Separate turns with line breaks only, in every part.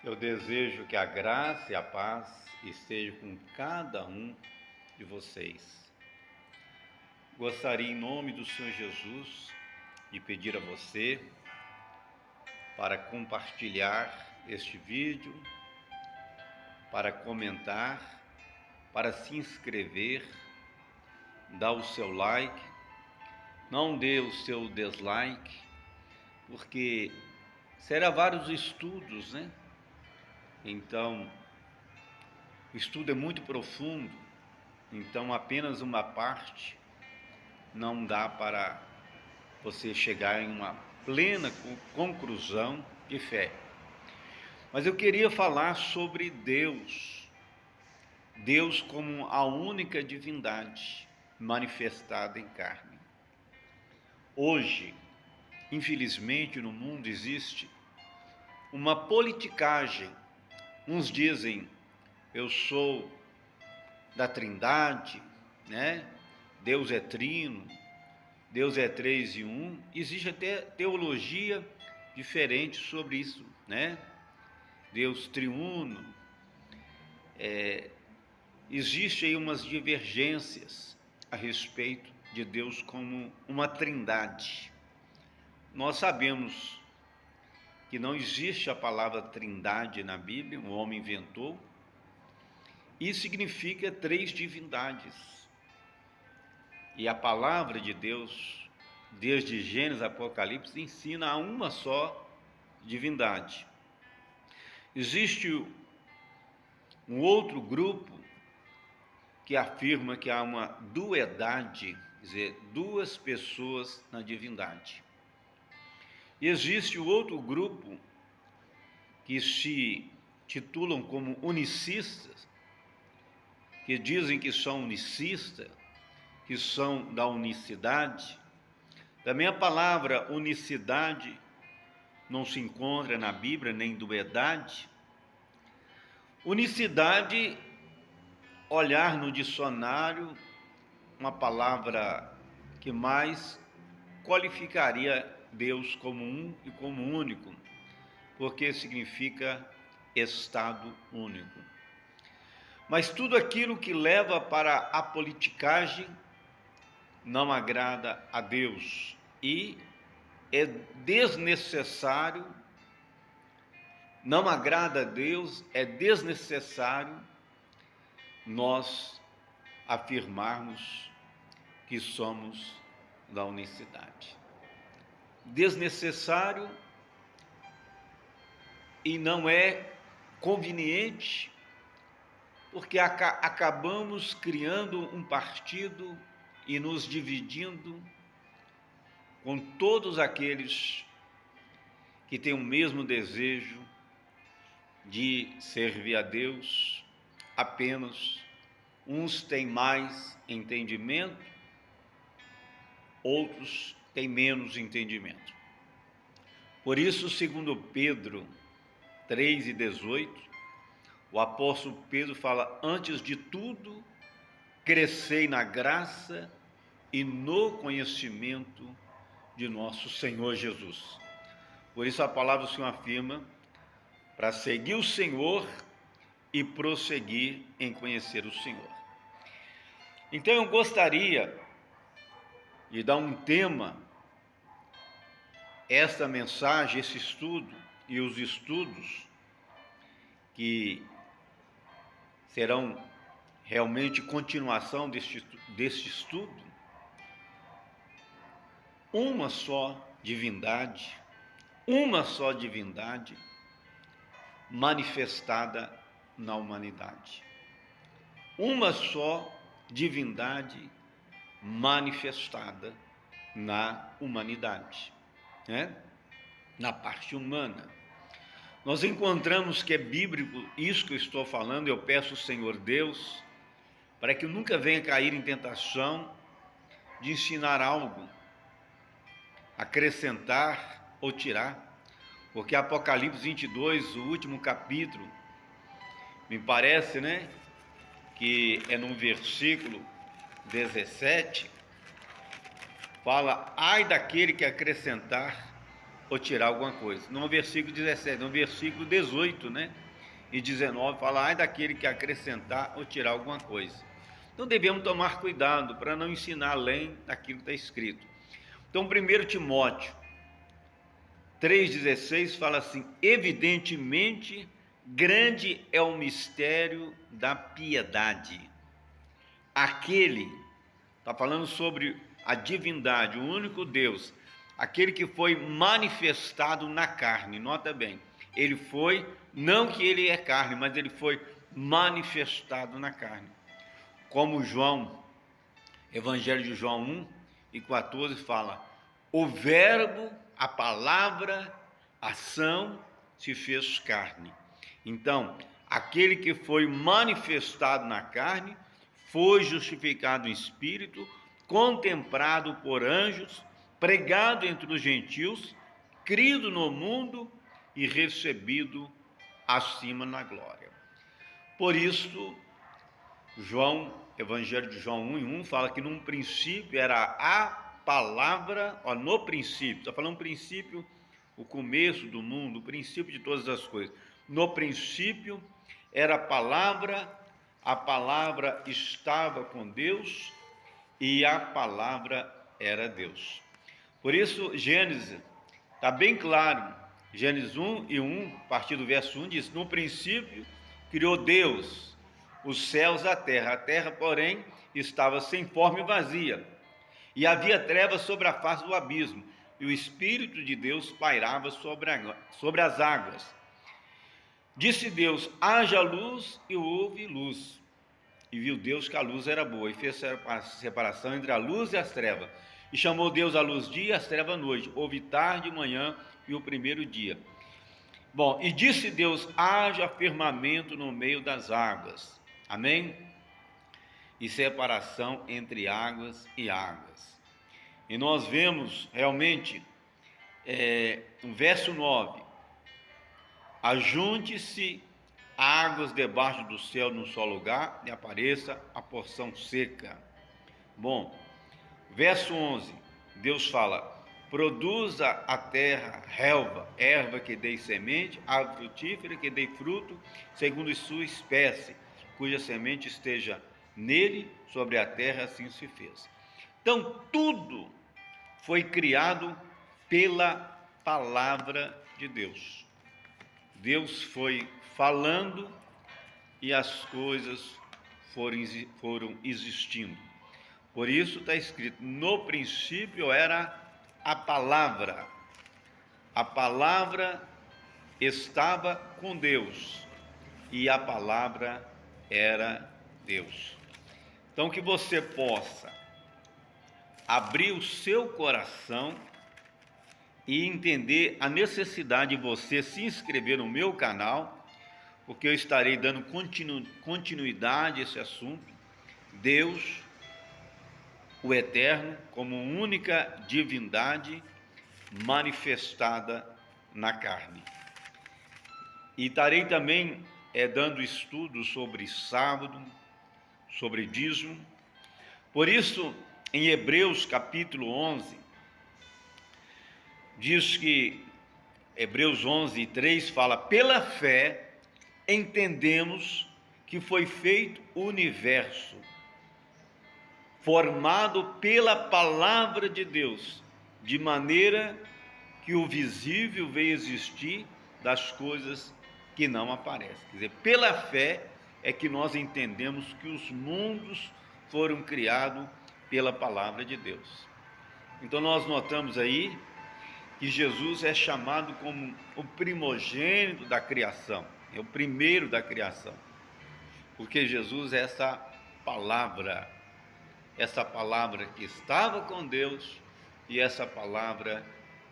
Eu desejo que a graça e a paz estejam com cada um de vocês. Gostaria, em nome do Senhor Jesus, de pedir a você para compartilhar este vídeo, para comentar, para se inscrever, dar o seu like, não dê o seu dislike, porque será vários estudos, né? Então, o estudo é muito profundo, então apenas uma parte não dá para você chegar em uma plena conclusão de fé. Mas eu queria falar sobre Deus, Deus como a única divindade manifestada em carne. Hoje, infelizmente, no mundo existe uma politicagem. Uns dizem, eu sou da Trindade, né? Deus é trino, Deus é três em um. Existe até teologia diferente sobre isso, né? Deus triuno. Existe aí umas divergências a respeito de Deus como uma trindade. Nós sabemos que não existe a palavra trindade na Bíblia, o homem inventou. Isso significa três divindades. E a palavra de Deus, desde Gênesis a Apocalipse, ensina a uma só divindade. Existe um outro grupo que afirma que há uma duedade, quer dizer, duas pessoas na divindade. E existe o outro grupo que se titulam como unicistas, que dizem que são unicistas, que são da unicidade. Também a palavra unicidade não se encontra na Bíblia, nem duedade. Unicidade, olhar no dicionário, uma palavra que mais qualificaria Deus como um e como único, porque significa estado único. Mas tudo aquilo que leva para a politicagem não agrada a Deus e é desnecessário, não agrada a Deus, é desnecessário nós afirmarmos que somos da unicidade. Desnecessário e não é conveniente, porque acabamos criando um partido e nos dividindo com todos aqueles que têm o mesmo desejo de servir a Deus. Apenas uns têm mais entendimento, outros têm menos entendimento. Por isso, segundo Pedro 3:18, o apóstolo Pedro fala: antes de tudo, crescei na graça e no conhecimento de nosso Senhor Jesus. Por isso a palavra do Senhor afirma para seguir o Senhor e prosseguir em conhecer o Senhor. Então eu gostaria de dar um tema, esta mensagem, esse estudo e os estudos que serão realmente continuação deste estudo, uma só divindade manifestada na humanidade. Uma só divindade manifestada na humanidade, né? Na parte humana. Nós encontramos que é bíblico isso que eu estou falando. Eu peço ao Senhor Deus para que nunca venha cair em tentação de ensinar algo, acrescentar ou tirar, porque Apocalipse 22, o último capítulo, me parece, né, que é no versículo 17, fala: ai daquele que acrescentar ou tirar alguma coisa. No versículo 17, no versículo 18, né? E 19 fala, ai daquele que acrescentar ou tirar alguma coisa. Então devemos tomar cuidado para não ensinar além daquilo que está escrito. Então 1 Timóteo 3,16 fala assim, evidentemente grande é o mistério da piedade. Aquele, está falando sobre a divindade, o único Deus, aquele que foi manifestado na carne, nota bem, ele foi, não que ele é carne, mas ele foi manifestado na carne. Como João, Evangelho de João 1:14 fala, o verbo, a palavra, a ação se fez carne. Então, aquele que foi manifestado na carne, foi justificado em espírito, contemplado por anjos, pregado entre os gentios, crido no mundo e recebido acima na glória. Por isso, Evangelho de João 1:1 fala que num princípio era a palavra, no princípio, está falando princípio, o começo do mundo, o princípio de todas as coisas. No princípio era a palavra estava com Deus e a palavra era Deus. Por isso, Gênesis, está bem claro, Gênesis 1:1, a partir do verso 1, diz, no princípio criou Deus os céus e a terra, porém, estava sem forma e vazia, e havia trevas sobre a face do abismo, e o Espírito de Deus pairava sobre as águas. Disse Deus, haja luz, e houve luz. E viu Deus que a luz era boa, e fez a separação entre a luz e as trevas. E chamou Deus a luz dia e as trevas noite. Houve tarde e manhã e o primeiro dia. Bom, e disse Deus, haja firmamento no meio das águas. Amém? E separação entre águas e águas. E nós vemos realmente, no verso 9, ajunte-se águas debaixo do céu num só lugar e apareça a porção seca. Bom, verso 11, Deus fala, produza a terra relva, erva que dê semente, árvore frutífera que dê fruto, segundo sua espécie, cuja semente esteja nele, sobre a terra, assim se fez. Então, tudo foi criado pela palavra de Deus. Deus foi falando e as coisas foram existindo. Por isso está escrito, no princípio era a palavra estava com Deus e a palavra era Deus. Então que você possa abrir o seu coração e entender a necessidade de você se inscrever no meu canal, porque eu estarei dando continuidade a esse assunto, Deus, o Eterno, como única divindade manifestada na carne. E estarei também dando estudos sobre sábado, sobre dízimo. Por isso, em Hebreus capítulo 11, diz que, Hebreus 11:3 fala, pela fé entendemos que foi feito o universo, formado pela palavra de Deus, de maneira que o visível veio existir das coisas que não aparecem. Quer dizer, pela fé é que nós entendemos que os mundos foram criados pela palavra de Deus. Então nós notamos aí que Jesus é chamado como o primogênito da criação, é o primeiro da criação, porque Jesus é essa palavra que estava com Deus e essa palavra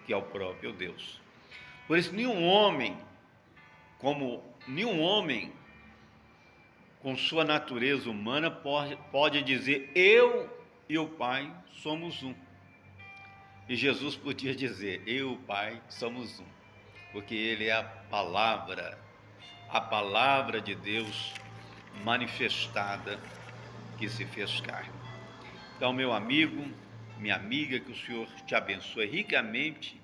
que é o próprio Deus. Por isso, nenhum homem com sua natureza humana pode dizer, eu e o Pai somos um. E Jesus podia dizer, eu e o Pai somos um, porque Ele é a palavra de Deus manifestada que se fez carne. Então, meu amigo, minha amiga, que o Senhor te abençoe ricamente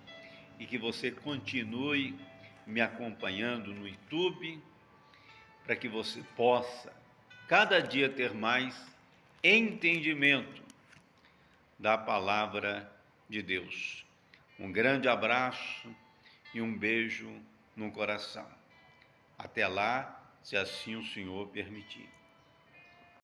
e que você continue me acompanhando no YouTube, para que você possa cada dia ter mais entendimento da palavra de Deus. Um grande abraço e um beijo no coração. Até lá, se assim o Senhor permitir.